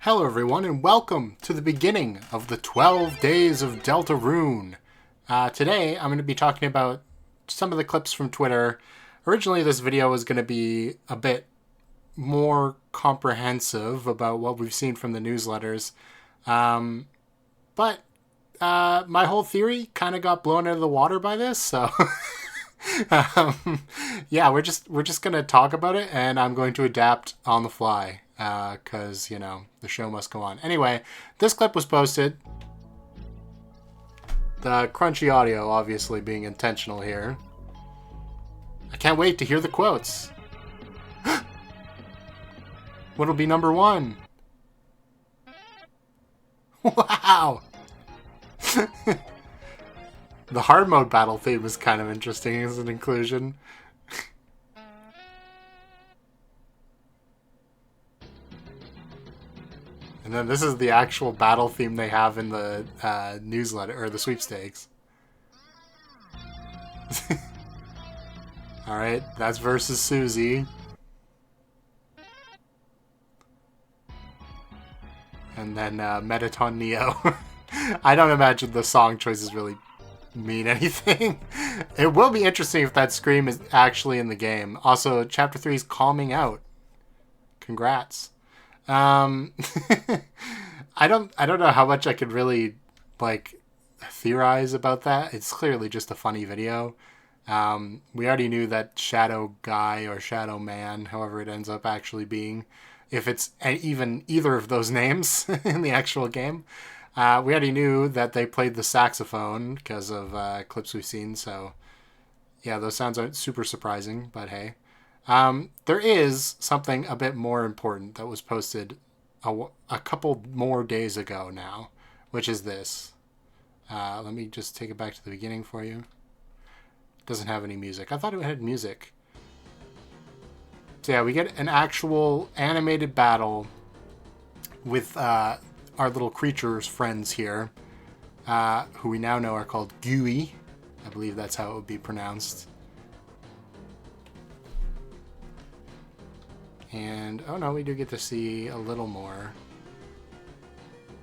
Hello everyone and welcome to the beginning of the 12 Days of Deltarune. Today I'm going to be talking about some of the clips from Twitter. Originally this video was going to be a bit more comprehensive about what we've seen from the newsletters. But my whole theory kind of got blown out of the water by this, so yeah, we're just going to talk about it and I'm going to adapt on the fly. Because, you know, the show must go on. Anyway, this clip was posted. The crunchy audio obviously being intentional here. I can't wait to hear the quotes. What'll be number one? Wow! The hard mode battle theme is kind of interesting as an inclusion. And then this is the actual battle theme they have in the newsletter, or the sweepstakes. Alright, that's versus Susie. And then Metaton Neo. I don't imagine the song choices really mean anything. It will be interesting if that scream is actually in the game. Also, Chapter 3 is calming out. Congrats. I don't know how much I could really theorize about that. It's clearly just a funny video. We already knew that Shadow Guy or Shadow Man, however it ends up actually being, if it's even either of those names in the actual game. We already knew that they played the saxophone because of clips we've seen. So yeah, those sounds aren't super surprising, but hey. There is something a bit more important that was posted a couple more days ago now, which is this. Let me just take it back to the beginning for you. It doesn't have any music. I thought it had music. So yeah, we get an actual animated battle with our little creatures friends here, who we now know are called Guei. I believe that's how it would be pronounced. And, oh no, we do get to see a little more.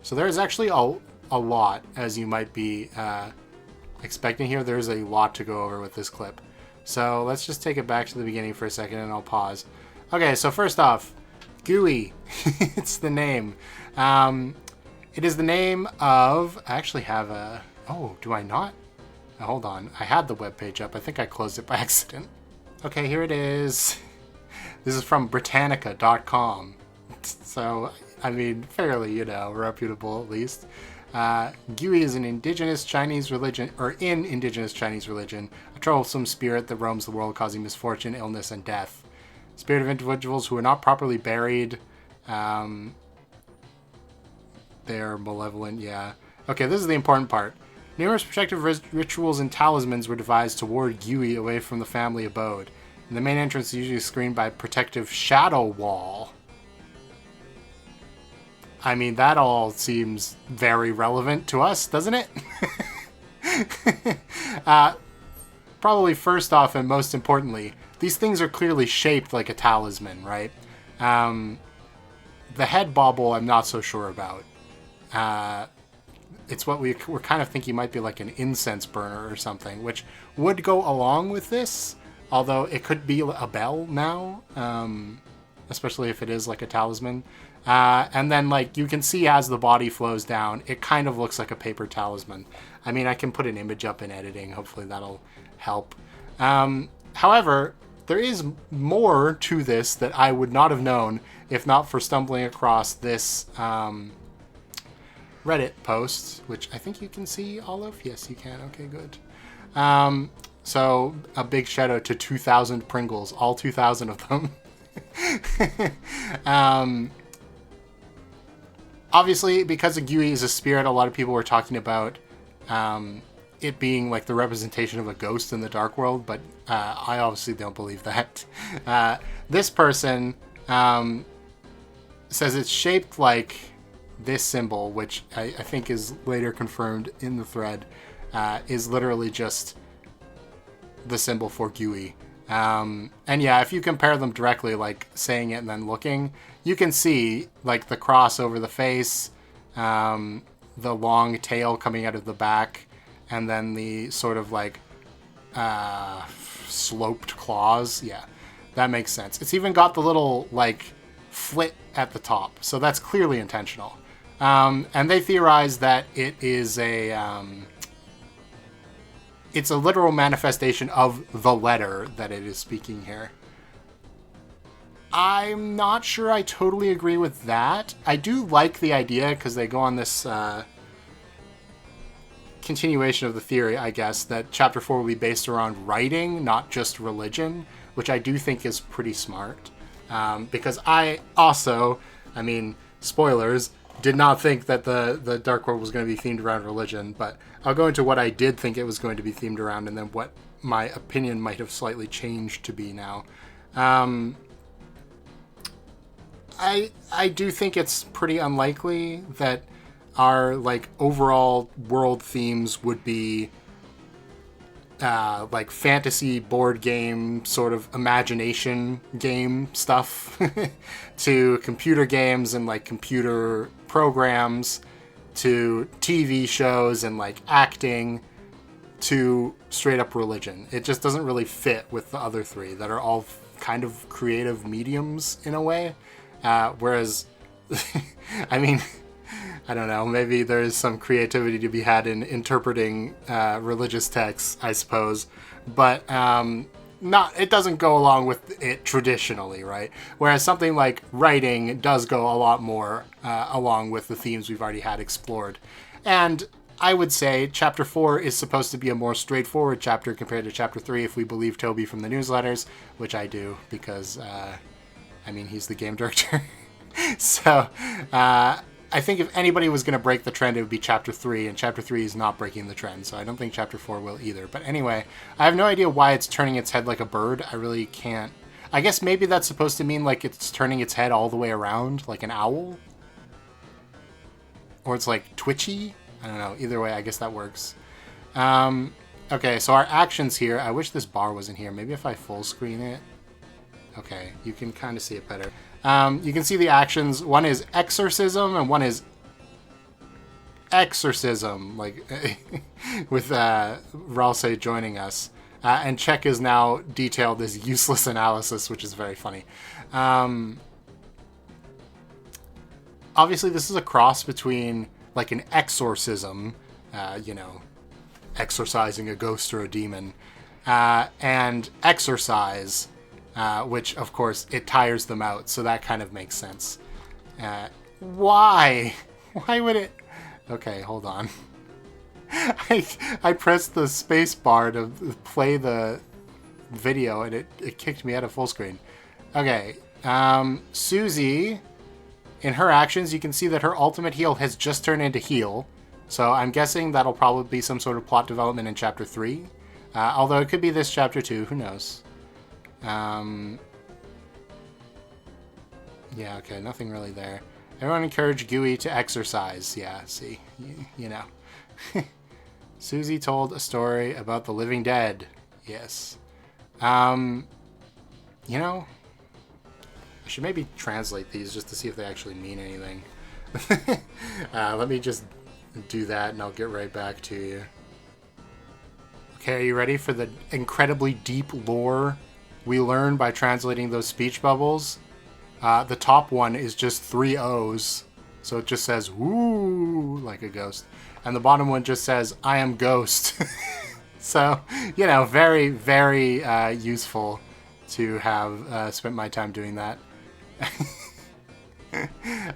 So there's actually a lot, as you might be expecting here. There's a lot to go over with this clip. So let's just take it back to the beginning for a second and I'll pause. Okay, so first off, Guei. It's the name. It is the name of... I actually have a... Oh, do I not? Hold on. I had the webpage up. I think I closed it by accident. Okay, here it is. This is from Britannica.com. So, I mean, fairly, you know, reputable at least. Guei is an indigenous Chinese religion, or in indigenous Chinese religion, a troublesome spirit that roams the world causing misfortune, illness, and death. Spirit of individuals who are not properly buried. They're malevolent, yeah. Okay, this is the important part. Numerous protective rituals and talismans were devised to ward Guei away from the family abode. And the main entrance is usually screened by a protective shadow wall. I mean, that all seems very relevant to us, doesn't it? Probably first off and most importantly, these things are clearly shaped like a talisman, right? The head bauble I'm not so sure about. It's what we're kind of thinking might be like an incense burner or something, which would go along with this. Although it could be a bell now, especially if it is like a talisman. And then you can see as the body flows down, it kind of looks like a paper talisman. I mean, I can put an image up in editing. Hopefully that'll help. However, there is more to this that I would not have known if not for stumbling across this Reddit post, which I think you can see all of. Yes, you can. Okay, good. So, a big shout out to 2,000 Pringles, all 2,000 of them. Obviously, because Guei is a spirit, a lot of people were talking about it being like the representation of a ghost in the dark world, but I obviously don't believe that. This person says it's shaped like this symbol, which I think is later confirmed in the thread, is literally just the symbol for Guei. And yeah, if you compare them directly, like saying it and then looking, you can see like the cross over the face, the long tail coming out of the back, and then the sort of like sloped claws. Yeah, that makes sense. It's even got the little like flit at the top, so that's clearly intentional. And they theorize that it is it's a literal manifestation of the letter that it is speaking here. I'm not sure I totally agree with that. I do like the idea because they go on this continuation of the theory, I guess, that Chapter 4 will be based around writing, not just religion, which I do think is pretty smart. Because I also, I mean, spoilers, did not think that the Dark World was going to be themed around religion, but I'll go into what I did think it was going to be themed around and then what my opinion might have slightly changed to be now. I do think it's pretty unlikely that our like overall world themes would be like fantasy board game sort of imagination game stuff to computer games and like computer programs to TV shows and like acting to straight up religion. It just doesn't really fit with the other three that are all kind of creative mediums in a way. Whereas, I mean, I don't know, maybe there's some creativity to be had in interpreting religious texts, I suppose, but it doesn't go along with it traditionally, right? Whereas something like writing does go a lot more along with the themes we've already had explored. And I would say Chapter 4 is supposed to be a more straightforward chapter compared to Chapter 3 if we believe Toby from the newsletters, which I do because, I mean, he's the game director. So, I think if anybody was going to break the trend, it would be Chapter 3, and Chapter 3 is not breaking the trend, so I don't think Chapter 4 will either. But anyway, I have no idea why it's turning its head like a bird. I really can't. I guess maybe that's supposed to mean like it's turning its head all the way around, like an owl? Or it's like twitchy? I don't know. Either way, I guess that works. Okay, so our actions here. I wish this bar wasn't here. Maybe if I full screen it. Okay, you can kind of see it better. You can see the actions. One is exorcism and one is exorcism, like with Ralsei joining us. And Czech is now detailed as useless analysis, which is very funny. Obviously, this is a cross between like an exorcism, you know, exorcising a ghost or a demon, and exercise, which, of course, it tires them out, so that kind of makes sense. Why? Why would it... Okay, hold on. I pressed the space bar to play the video, and it kicked me out of full screen. Okay, Susie, in her actions, you can see that her ultimate heal has just turned into heal, so I'm guessing that'll probably be some sort of plot development in Chapter 3, although it could be this Chapter 2, who knows. Yeah, okay, nothing really there. Everyone encourage Guei to exercise. Yeah, see, you know. Susie told a story about the living dead. Yes. You know, I should maybe translate these just to see if they actually mean anything. Let me just do that and I'll get right back to you. Okay, are you ready for the incredibly deep lore we learned by translating those speech bubbles? The top one is just 3 O's. So it just says, woo, like a ghost. And the bottom one just says, I am ghost. So, you know, very, very useful to have spent my time doing that.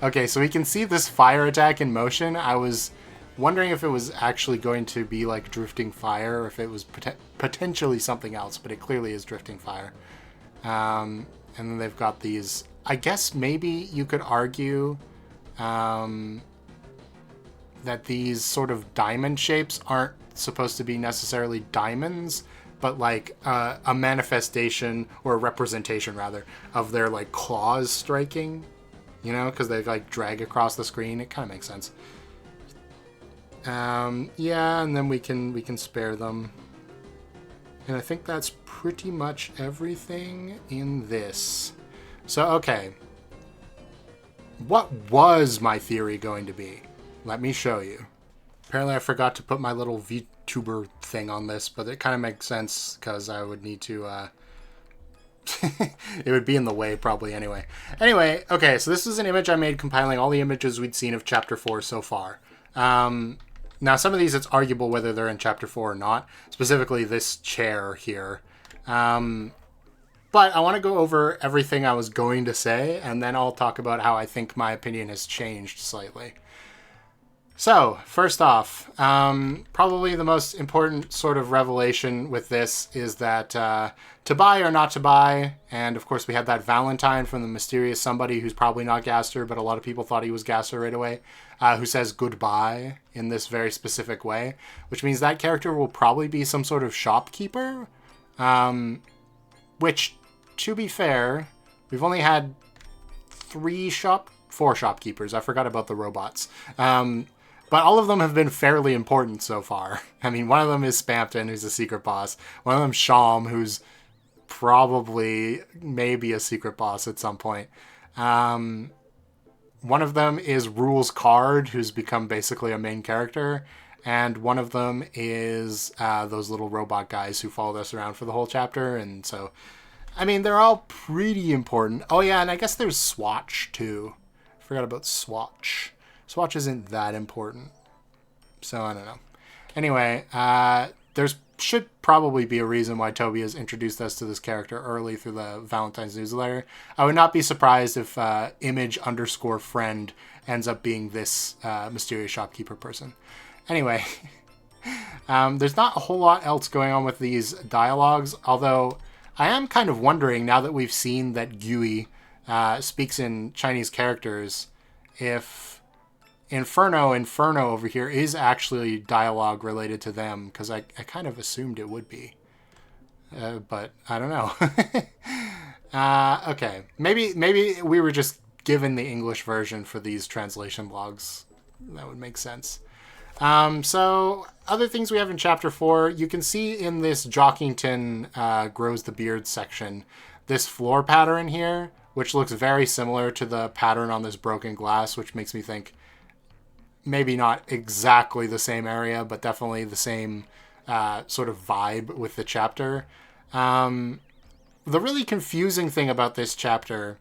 Okay, so we can see this fire attack in motion. I was wondering if it was actually going to be like drifting fire or if it was potentially something else, but it clearly is drifting fire. And then they've got these, I guess maybe you could argue that these sort of diamond shapes aren't supposed to be necessarily diamonds, but like a manifestation or a representation rather of their like claws striking, you know, because they like drag across the screen. It kind of makes sense. Yeah, and then we can spare them. And I think that's pretty much everything in this. So, okay. what was my theory going to be? Let me show you. Apparently I forgot to put my little VTuber thing on this, but it kind of makes sense because I would need to, it would be in the way probably anyway. Anyway, okay, so this is an image I made compiling all the images we'd seen of Chapter 4 so far. Now, some of these, it's arguable whether they're in Chapter 4 or not, specifically this chair here. But I want to go over everything I was going to say, and then I'll talk about how I think my opinion has changed slightly. So, first off, probably the most important sort of revelation with this is that to buy or not to buy, and of course we had that Valentine from the mysterious somebody who's probably not Gaster, but a lot of people thought he was Gaster right away, who says goodbye in this very specific way, which means that character will probably be some sort of shopkeeper, which, to be fair, we've only had 4 shopkeepers. I forgot about the robots. But all of them have been fairly important so far. I mean, one of them is Spampton, who's a secret boss. One of them is Sham, who's probably maybe a secret boss at some point. One of them is Rule's Card, who's become basically a main character. And one of them is those little robot guys who followed us around for the whole chapter. And so, I mean, they're all pretty important. Oh yeah, and I guess there's Swatch, too. Forgot about Swatch. Swatch isn't that important. So, I don't know. Anyway, there's should probably be a reason why Toby has introduced us to this character early through the Valentine's newsletter. I would not be surprised if image_friend ends up being this mysterious shopkeeper person. Anyway, there's not a whole lot else going on with these dialogues, although I am kind of wondering, now that we've seen that Guei speaks in Chinese characters, if Inferno over here is actually dialogue related to them, because I kind of assumed it would be. But I don't know. Okay, maybe we were just given the English version for these translation logs. That would make sense. So other things we have in Chapter 4, you can see in this Jockington grows the beard section, this floor pattern here, which looks very similar to the pattern on this broken glass, which makes me think maybe not exactly the same area, but definitely the same sort of vibe with the chapter. The really confusing thing about this chapter,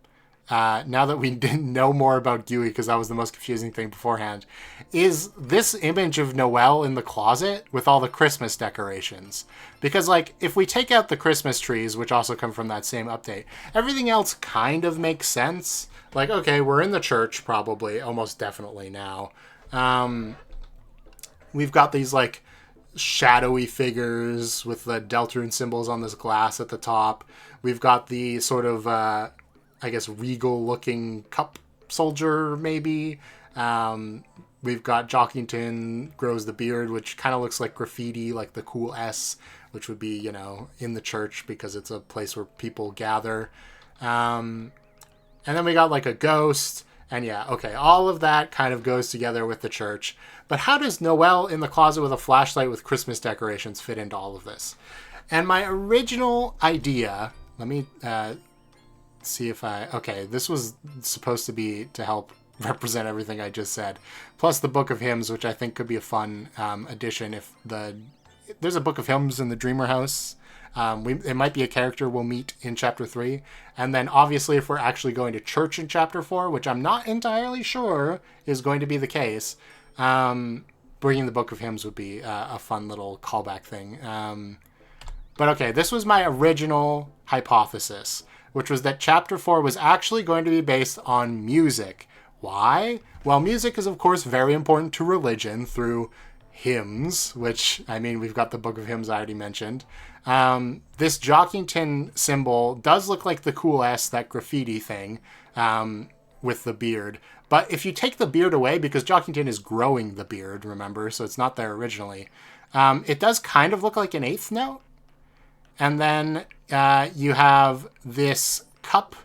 now that we didn't know more about Guei, because that was the most confusing thing beforehand, is this image of Noelle in the closet with all the Christmas decorations. Because, like, if we take out the Christmas trees, which also come from that same update, everything else kind of makes sense. Like, okay, we're in the church, probably, almost definitely now. We've got these, like, shadowy figures with the Deltarune symbols on this glass at the top. We've got the sort of, I guess, regal-looking cup soldier, maybe. We've got Jockington grows the beard, which kind of looks like graffiti, like the cool S, which would be, you know, in the church because it's a place where people gather. And then we got, like, a ghost. And yeah, okay, all of that kind of goes together with the church. But how does Noelle in the closet with a flashlight with Christmas decorations fit into all of this? And my original idea, let me see if okay, this was supposed to be to help represent everything I just said. Plus the Book of Hymns, which I think could be a fun addition if there's a Book of Hymns in the Dreamer House. It might be a character we'll meet in Chapter 3. And then, obviously, if we're actually going to church in Chapter 4, which I'm not entirely sure is going to be the case, bringing the Book of Hymns would be a fun little callback thing. But okay, this was my original hypothesis, which was that Chapter 4 was actually going to be based on music. Why? Well, music is, of course, very important to religion through hymns, which, I mean, we've got the Book of Hymns I already mentioned. This Jockington symbol does look like the cool S, that graffiti thing, with the beard. But if you take the beard away, because Jockington is growing the beard, remember, so it's not there originally, it does kind of look like an eighth note. And then you have this cup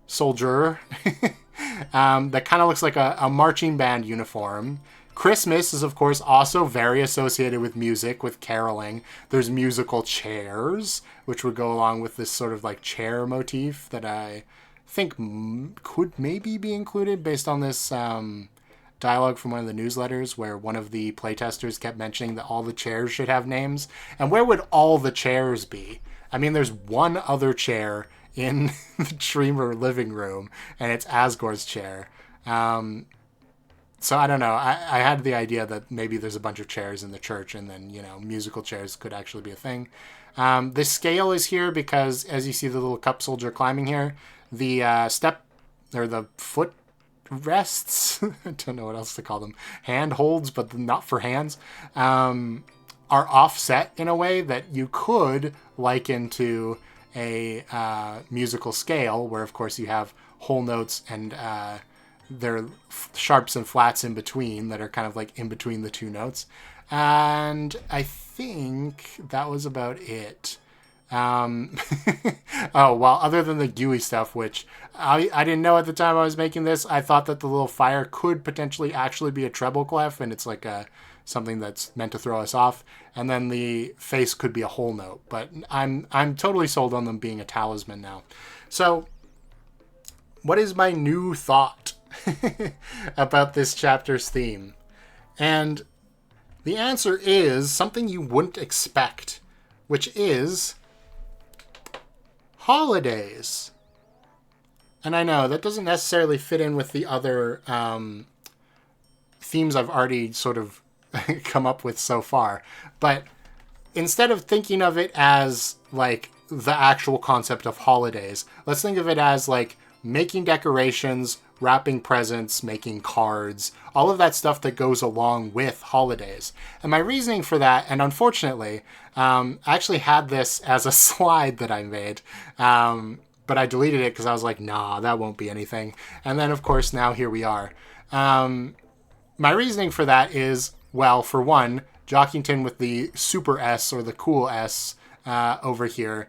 soldier that kind of looks like a marching band uniform. Christmas is, of course, also very associated with music, with caroling. There's musical chairs, which would go along with this sort of like chair motif that I think could maybe be included based on this dialogue from one of the newsletters where one of the playtesters kept mentioning that all the chairs should have names. And where would all the chairs be? I mean, there's one other chair in the Dreamer living room, and it's Asgore's chair. So I don't know. I had the idea that maybe there's a bunch of chairs in the church, and then, musical chairs could actually be a thing. The scale is here because, as you see the little cup soldier climbing here, the step, or the foot rests, I don't know what else to call them, hand holds, but not for hands, are offset in a way that you could liken to a musical scale, where, of course, you have whole notes and there are sharps and flats in between that are kind of like in between the two notes. And I think that was about it. Oh, well, other than the Guei stuff, which I didn't know at the time I was making this, I thought that the little fire could potentially actually be a treble clef, and it's like something that's meant to throw us off. And then the face could be a whole note, but I'm totally sold on them being a talisman now. So, what is my new thought about this chapter's theme? And the answer is something you wouldn't expect, which is holidays. And I know that doesn't necessarily fit in with the other themes I've already sort of come up with so far. But instead of thinking of it as like the actual concept of holidays, let's think of it as like making decorations, wrapping presents, making cards, all of that stuff that goes along with holidays. And my reasoning for that, and unfortunately, I actually had this as a slide that I made, but I deleted it because I was like, nah, that won't be anything. And then, of course, now here we are. My reasoning for that is, well, for one, Jockington with the super S or the cool S over here.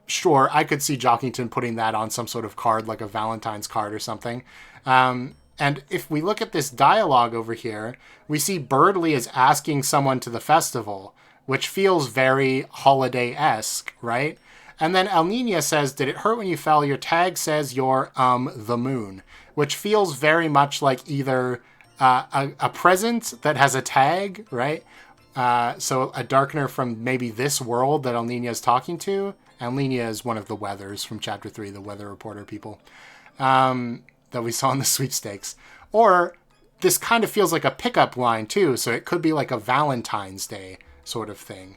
Sure, I could see Jockington putting that on some sort of card, like a Valentine's card or something. And if we look at this dialogue over here, we see Birdley is asking someone to the festival, which feels very holiday-esque, right? And then El Nino says, did it hurt when you fell? Your tag says you're, the moon, which feels very much like either a present that has a tag, right? So a darkener from maybe this world that El Nino is talking to. El Nino is one of the weathers from Chapter 3, the weather reporter people, that we saw in the sweepstakes. Or this kind of feels like a pickup line, too, so it could be like a Valentine's Day sort of thing.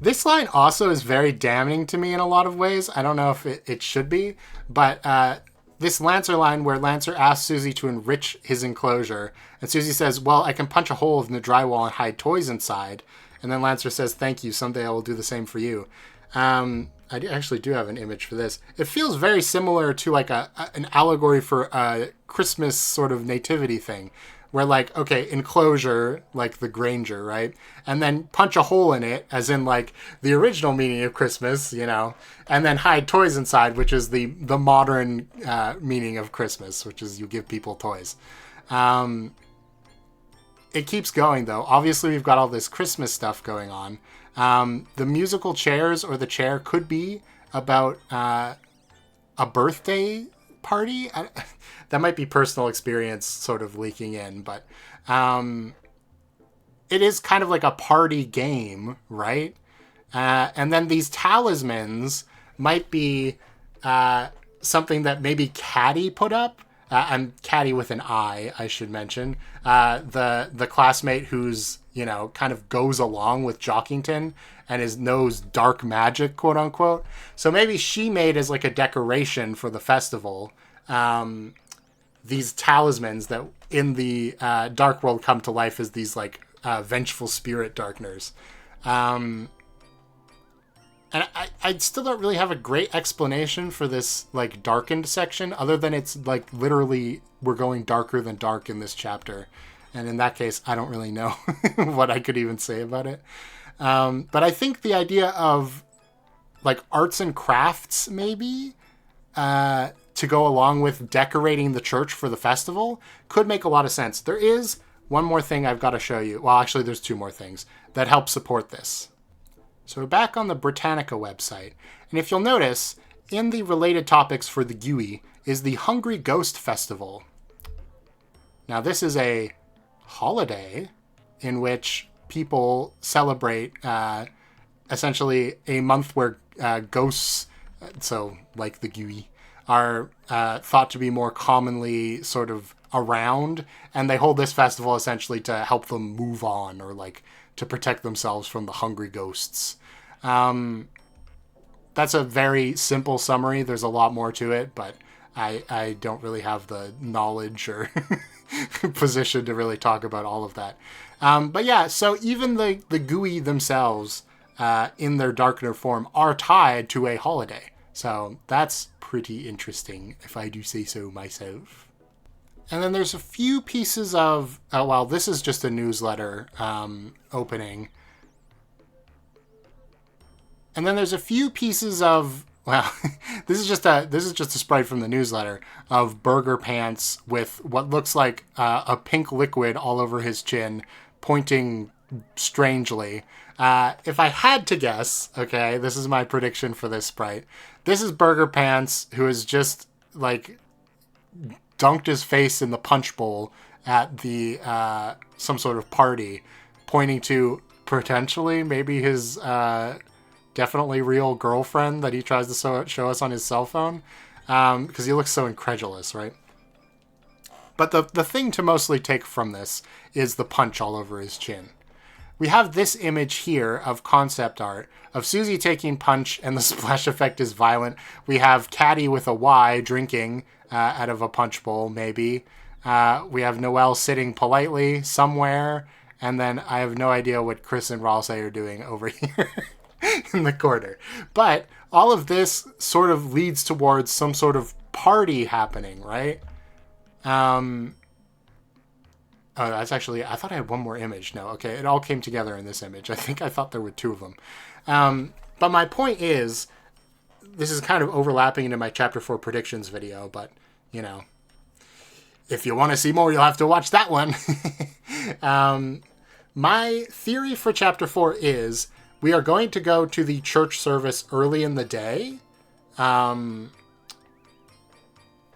This line also is very damning to me in a lot of ways. I don't know if it should be, but this Lancer line where Lancer asks Susie to enrich his enclosure, and Susie says, well, I can punch a hole in the drywall and hide toys inside. And then Lancer says, thank you, someday I will do the same for you. I actually do have an image for this. It feels very similar to like an allegory for a Christmas sort of nativity thing. Where like, okay, enclosure, like the Granger, right? And then punch a hole in it, as in like the original meaning of Christmas, and then hide toys inside, which is the modern meaning of Christmas, which is you give people toys. It keeps going, though. Obviously, we've got all this Christmas stuff going on. The musical chairs or the chair could be about a birthday party. That might be personal experience sort of leaking in, but it is kind of like a party game, right? And then these talismans might be something that maybe Caddy put up. I'm Caddy with an I should mention. The classmate who's, kind of goes along with Jockington and knows dark magic, quote unquote. So maybe she made as like a decoration for the festival these talismans that in the dark world come to life as these like vengeful spirit darkeners. And I still don't really have a great explanation for this like darkened section, other than it's like literally we're going darker than dark in this chapter. And in that case, I don't really know what I could even say about it. But I think the idea of like arts and crafts maybe to go along with decorating the church for the festival could make a lot of sense. There is one more thing I've got to show you. Well, actually, there's two more things that help support this. So we're back on the Britannica website. And if you'll notice, in the related topics for the Guei is the Hungry Ghost Festival. Now this is a holiday in which people celebrate essentially a month where ghosts, so like the Guei, are thought to be more commonly sort of around, and they hold this festival essentially to help them move on, or like to protect themselves from the hungry ghosts. That's a very simple summary. There's a lot more to it, but I don't really have the knowledge or position to really talk about all of that. But yeah, so even the Guei themselves, in their Darkener form, are tied to a holiday. So that's pretty interesting, if I do say so myself. And then there's a few pieces of... Oh, well, this is just a newsletter opening. And then there's a few pieces of... Well, this is just a sprite from the newsletter of Burger Pants with what looks like a pink liquid all over his chin, pointing strangely. If I had to guess, okay, this is my prediction for this sprite. This is Burger Pants, who has just, like, dunked his face in the punch bowl at the some sort of party, pointing to potentially maybe his definitely real girlfriend that he tries to show us on his cell phone, because he looks so incredulous, right? But the thing to mostly take from this is the punch all over his chin. We have this image here of concept art of Susie taking punch, and the splash effect is violent. We have Caddy with a Y drinking out of a punch bowl, maybe. We have Noelle sitting politely somewhere, and then I have no idea what Chris and Ralsei are doing over here in the corner. But all of this sort of leads towards some sort of party happening, right? Oh, that's actually... I thought I had one more image. No, okay. It all came together in this image. I thought there were two of them. But my point is, this is kind of overlapping into my Chapter 4 predictions video, but, you know, if you want to see more, you'll have to watch that one. My theory for Chapter 4 is we are going to go to the church service early in the day,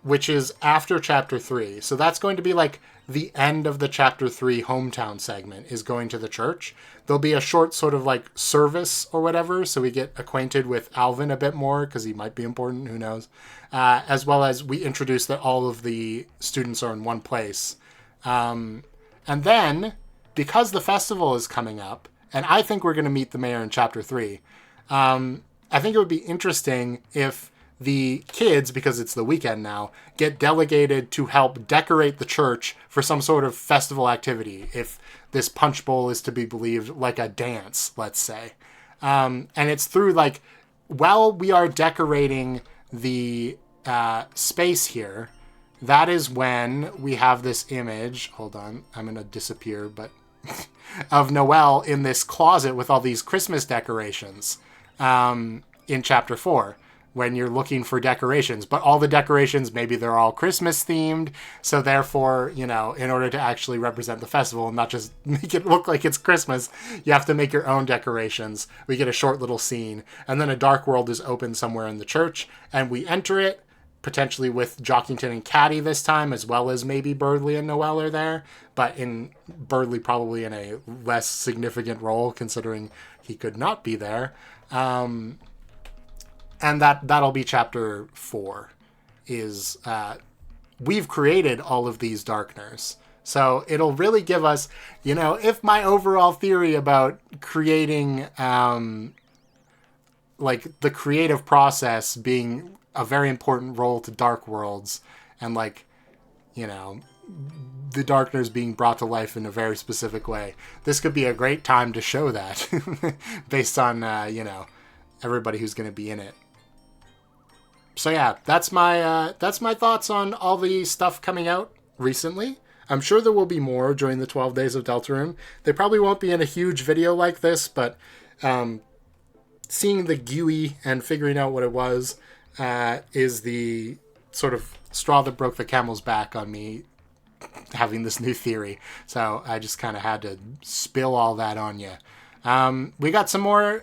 which is after Chapter 3. So that's going to be like the end of the Chapter 3 hometown segment, is going to the church. There'll be a short sort of like service or whatever, so we get acquainted with Alvin a bit more, because he might be important, who knows. As well as we introduce that all of the students are in one place. And then, because the festival is coming up, and I think we're going to meet the mayor in Chapter 3, I think it would be interesting if the kids, because it's the weekend now, get delegated to help decorate the church for some sort of festival activity, if this punch bowl is to be believed, like a dance, let's say. And it's through, like, while we are decorating the space here, that is when we have this image, hold on, I'm going to disappear, but of Noelle in this closet with all these Christmas decorations in Chapter 4. When you're looking for decorations, but all the decorations, maybe they're all Christmas themed. So therefore, you know, in order to actually represent the festival and not just make it look like it's Christmas, you have to make your own decorations. We get a short little scene, and then a dark world is open somewhere in the church, and we enter it, potentially with Jockington and Caddy this time, as well as maybe Birdley and Noelle are there, but in Birdley probably in a less significant role, considering he could not be there. And that'll be Chapter 4, is we've created all of these Darkeners. So it'll really give us, you know, if my overall theory about creating, like, the creative process being a very important role to Dark Worlds, and, like, you know, the Darkeners being brought to life in a very specific way, this could be a great time to show that, based on, you know, everybody who's going to be in it. So yeah, that's my thoughts on all the stuff coming out recently. I'm sure there will be more during the 12 Days of Deltarune. They probably won't be in a huge video like this, but seeing the Guei and figuring out what it was is the sort of straw that broke the camel's back on me having this new theory. So I just kind of had to spill all that on you. We got some more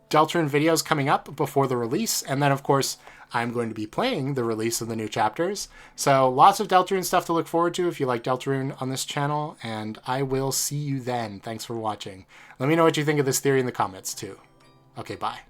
Deltarune videos coming up before the release, and then, of course, I'm going to be playing the release of the new chapters. So lots of Deltarune stuff to look forward to if you like Deltarune on this channel, and I will see you then. Thanks for watching. Let me know what you think of this theory in the comments, too. Okay, bye.